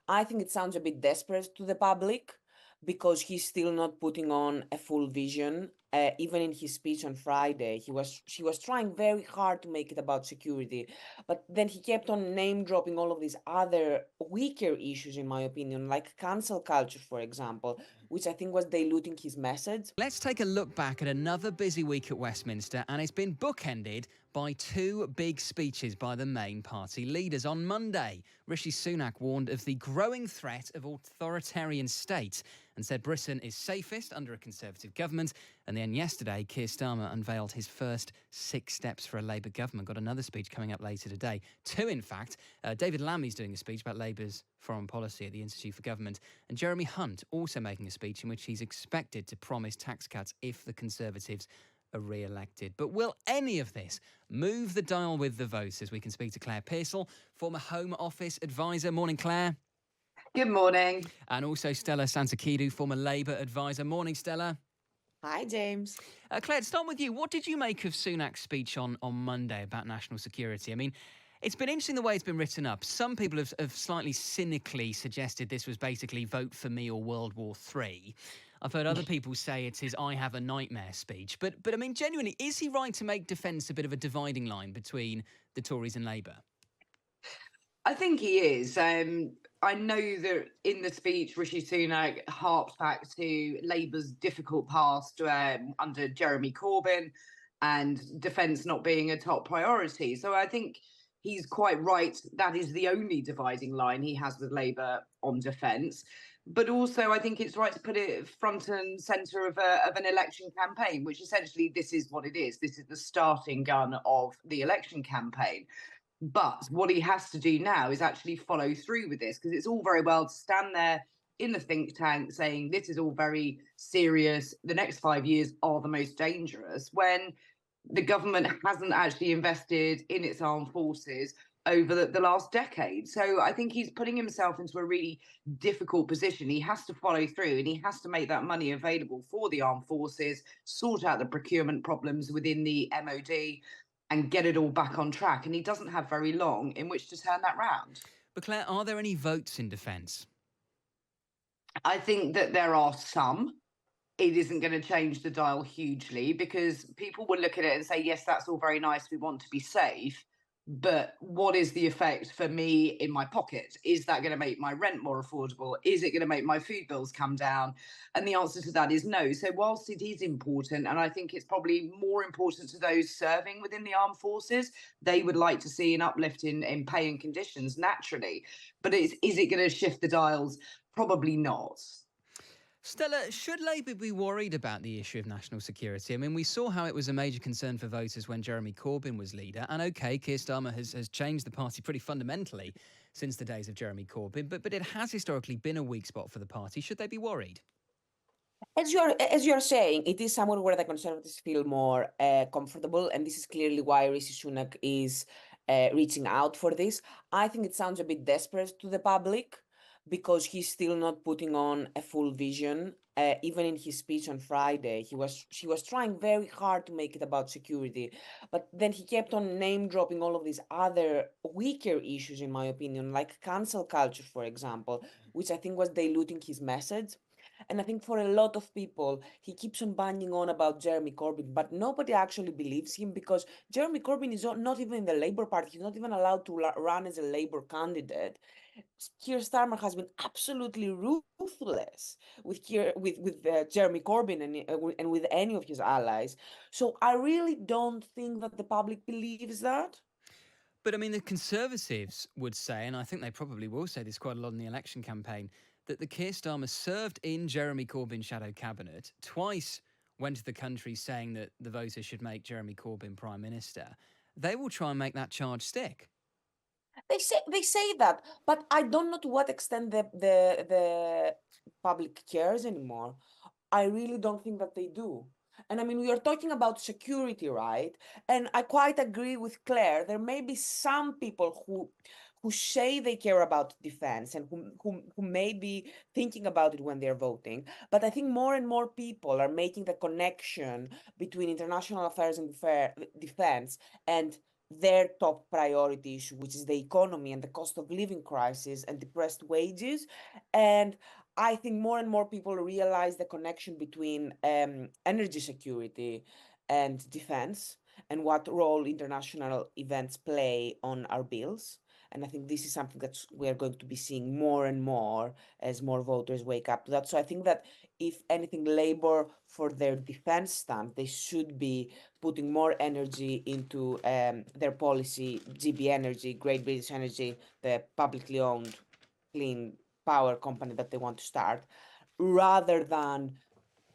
I think it sounds a bit desperate to the public because he's still not putting on a full vision. Even in his speech on Friday, she was trying very hard to make it about security, but then he kept on name dropping all of these other weaker issues, in my opinion, like cancel culture, for example, which I think was diluting his message. Let's take a look back at another busy week at Westminster, and it's been bookended by two big speeches by the main party leaders. On Monday, Rishi Sunak warned of the growing threat of authoritarian state and said Britain is safest under a Conservative government. And then yesterday, Keir Starmer unveiled his first 6 steps for a Labour government. Got another speech coming up later today. 2, in fact. David Lammy's doing a speech about Labour's foreign policy at the Institute for Government. And Jeremy Hunt also making a speech in which he's expected to promise tax cuts if the Conservatives are re-elected. But will any of this move the dial with the voters? We can speak to Claire Pearsall, former Home Office advisor. Morning, Claire. Good morning. And also Stella Tsantekidou, former Labour advisor. Morning, Stella. Hi, James. Claire, to start with you, what did you make of Sunak's speech on Monday about national security? I mean, it's been interesting the way it's been written up. Some people have slightly cynically suggested this was basically vote for me or World War III. I've heard other people say it's his I have a nightmare speech. But I mean, genuinely, is he right to make defence a bit of a dividing line between the Tories and Labour? I think he is. I know that in the speech, Rishi Sunak harped back to Labour's difficult past under Jeremy Corbyn and defence not being a top priority. So I think he's quite right. That is the only dividing line he has with Labour on defence. But also, I think it's right to put it front and centre of an election campaign, which essentially this is what it is. This is the starting gun of the election campaign. But what he has to do now is actually follow through with this, because it's all very well to stand there in the think tank saying this is all very serious. The next 5 years are the most dangerous, when the government hasn't actually invested in its armed forces over the last decade. So I think he's putting himself into a really difficult position. He has to follow through and he has to make that money available for the armed forces, sort out the procurement problems within the MOD and get it all back on track. And he doesn't have very long in which to turn that round. But Claire, are there any votes in defence? I think that there are some. It isn't going to change the dial hugely because people will look at it and say, yes, that's all very nice. We want to be safe. But what is the effect for me in my pocket? Is that going to make my rent more affordable? Is it going to make my food bills come down? And the answer to that is no. So whilst it is important, and I think it's probably more important to those serving within the armed forces, they would like to see an uplift in pay and conditions naturally. But is it going to shift the dials? Probably not. Stella, should Labour be worried about the issue of national security? I mean, we saw how it was a major concern for voters when Jeremy Corbyn was leader. And OK, Keir Starmer has changed the party pretty fundamentally since the days of Jeremy Corbyn. But it has historically been a weak spot for the party. Should they be worried? As you're saying, it is somewhere where the Conservatives feel more comfortable. And this is clearly why Rishi Sunak is reaching out for this. I think it sounds a bit desperate to the public, because he's still not putting on a full vision. Even in his speech on Friday, she was trying very hard to make it about security, but then he kept on name dropping all of these other weaker issues, in my opinion, like cancel culture, for example, which I think was diluting his message. And I think for a lot of people, he keeps on banging on about Jeremy Corbyn, but nobody actually believes him because Jeremy Corbyn is not even in the Labour Party. He's not even allowed to run as a Labour candidate. Keir Starmer has been absolutely ruthless with Jeremy Corbyn and with any of his allies. So I really don't think that the public believes that. But I mean, the Conservatives would say, and I think they probably will say this quite a lot in the election campaign, that the Keir Starmer served in Jeremy Corbyn's shadow cabinet, twice went to the country saying that the voters should make Jeremy Corbyn Prime Minister. They will try and make that charge stick. They say that, but I don't know to what extent the public cares anymore. I really don't think that they do. And I mean, we are talking about security, right? And I quite agree with Claire. There may be some people who say they care about defense and who may be thinking about it when they're voting. But I think more and more people are making the connection between international affairs and defense and their top priority issue, which is the economy and the cost of living crisis and depressed wages. And I think more and more people realize the connection between energy security and defense and what role international events play on our bills. And I think this is something that we are going to be seeing more and more as more voters wake up to that. So I think that if anything, Labour, for their defense stand, they should be putting more energy into their policy, GB Energy, Great British Energy, the publicly owned clean power company that they want to start, rather than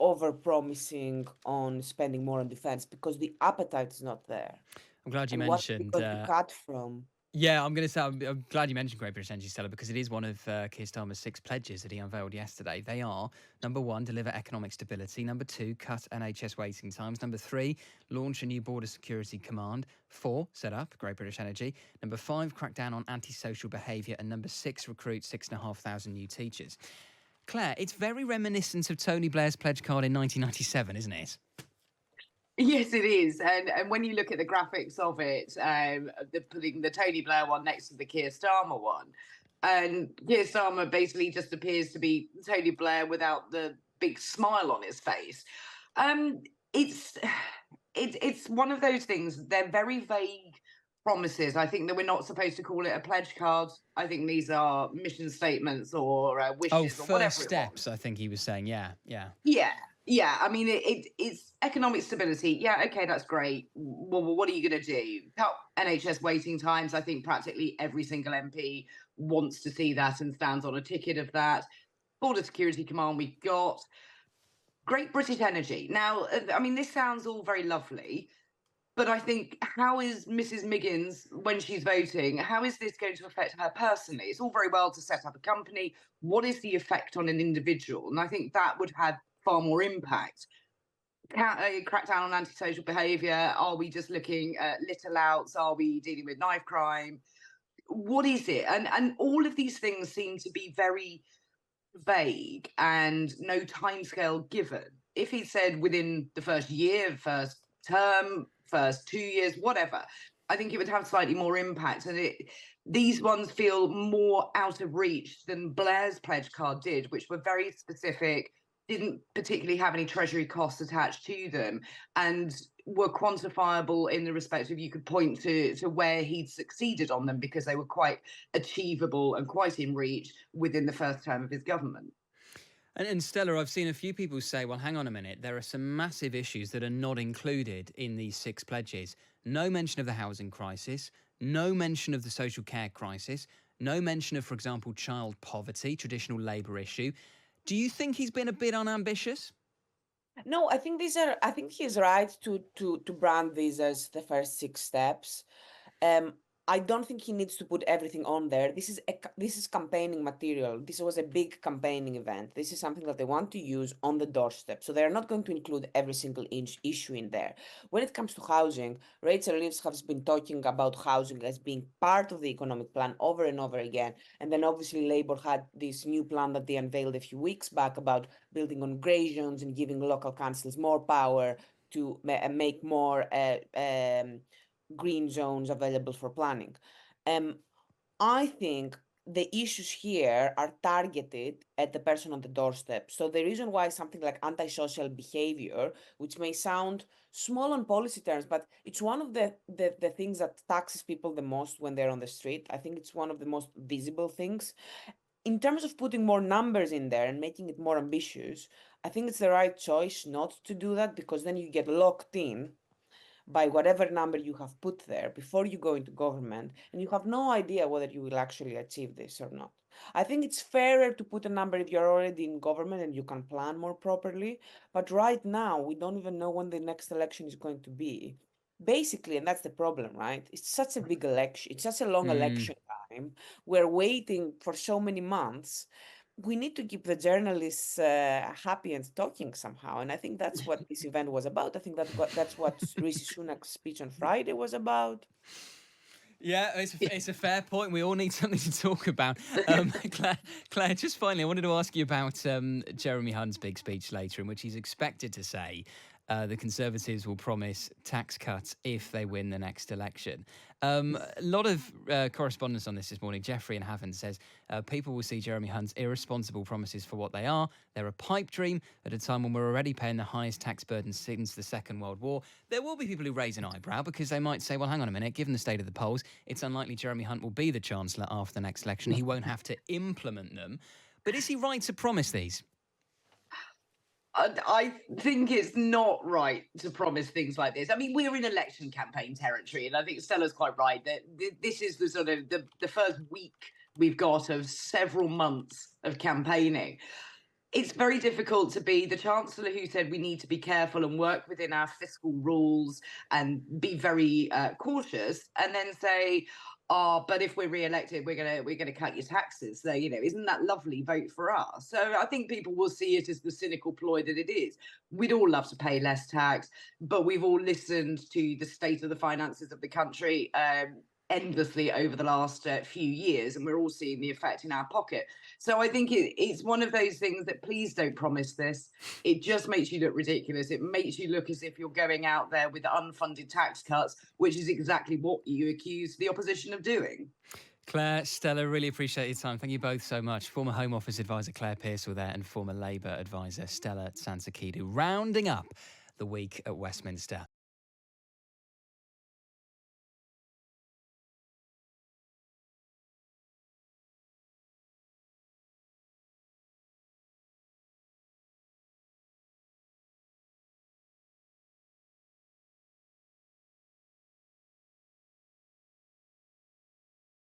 over-promising on spending more on defense, because the appetite is not there. I'm glad you And what are we mentioned. going to cut from? Yeah, I'm going to say I'm glad you mentioned Great British Energy, Stella, because it is one of Keir Starmer's 6 pledges that he unveiled yesterday. They are, number 1, deliver economic stability. Number 2, cut NHS waiting times. Number 3, launch a new border security command. 4, set up Great British Energy. Number 5, crack down on antisocial behaviour. And number 6, recruit 6,500 new teachers. Claire, it's very reminiscent of Tony Blair's pledge card in 1997, isn't it? Yes, it is, and when you look at the graphics of it, putting the Tony Blair one next to the Keir Starmer one, and Keir Starmer basically just appears to be Tony Blair without the big smile on his face. It's it's one of those things. They're very vague promises. I think that we're not supposed to call it a pledge card. I think these are mission statements or wishes or whatever. First steps, I think he was saying. Yeah. Yeah. I mean, it's economic stability. Yeah, okay, that's great. Well, what are you going to do? Cut NHS waiting times. I think practically every single MP wants to see that and stands on a ticket of that. Border security command we've got. Great British Energy. Now, I mean, this sounds all very lovely, but I think, how is Mrs. Miggins, when she's voting, how is this going to affect her personally? It's all very well to set up a company. What is the effect on an individual? And I think that would have far more impact. Crack down on antisocial behaviour? Are we just looking at little outs? Are we dealing with knife crime? What is it? And all of these things seem to be very vague and no timescale given. If he said within the first year, first term, first 2 years, whatever, I think it would have slightly more impact. And these ones feel more out of reach than Blair's pledge card did, which were very specific, didn't particularly have any treasury costs attached to them, and were quantifiable in the respect of you could point to where he'd succeeded on them because they were quite achievable and quite in reach within the first term of his government. And Stella, I've seen a few people say, well, hang on a minute, there are some massive issues that are not included in these 6 pledges. No mention of the housing crisis, no mention of the social care crisis, no mention of, for example, child poverty, traditional Labour issue. Do you think he's been a bit unambitious? No, I think he's right to brand these as the first 6 steps. I don't think he needs to put everything on there. This is campaigning material. This was a big campaigning event. This is something that they want to use on the doorstep. So they're not going to include every single issue in there. When it comes to housing, Rachel Reeves has been talking about housing as being part of the economic plan over and over again. And then obviously Labour had this new plan that they unveiled a few weeks back about building on grey zones and giving local councils more power to make more green zones available for planning. I think the issues here are targeted at the person on the doorstep. So the reason why something like antisocial behavior, which may sound small on policy terms, but it's one of the things that taxes people the most when they're on the street. I think it's one of the most visible things. In terms of putting more numbers in there and making it more ambitious, I think it's the right choice not to do that, because then you get locked in by whatever number you have put there before you go into government, and you have no idea whether you will actually achieve this or not. I think it's fairer to put a number if you're already in government and you can plan more properly. But right now, we don't even know when the next election is going to be. Basically, and that's the problem, right? It's such a big election. It's such a long election time. We're waiting for so many months. We need to keep the journalists happy and talking somehow. And I think that's what this event was about. I think that's what Rishi Sunak's speech on Friday was about. Yeah, it's a fair point. We all need something to talk about. Claire, just finally, I wanted to ask you about Jeremy Hunt's big speech later, in which he's expected to say the Conservatives will promise tax cuts if they win the next election. A lot of correspondence on this morning. Jeffrey in Havant says people will see Jeremy Hunt's irresponsible promises for what they are. They're a pipe dream at a time when we're already paying the highest tax burden since the Second World War. There will be people who raise an eyebrow because they might say, well, hang on a minute, given the state of the polls, it's unlikely Jeremy Hunt will be the Chancellor after the next election. He won't have to implement them. But is he right to promise these? I think it's not right to promise things like this. I mean, we're in election campaign territory, and I think Stella's quite right that this is the sort of the first week we've got of several months of campaigning. It's very difficult to be the Chancellor who said we need to be careful and work within our fiscal rules and be very cautious, and then say, "Oh, but if we're re-elected, we're gonna cut your taxes." So, isn't that lovely? Vote for us. So I think people will see it as the cynical ploy that it is. We'd all love to pay less tax, but we've all listened to the state of the finances of the country endlessly over the last few years, and we're all seeing the effect in our pocket. So I think it's one of those things that please don't promise this. It just makes you look ridiculous. It makes you look as if you're going out there with unfunded tax cuts, which is exactly what you accuse the opposition of doing. Claire, Stella, really appreciate your time. Thank you both so much. Former Home Office advisor Claire Pearsall there and former Labour advisor Stella Tsantekidou rounding up the week at Westminster.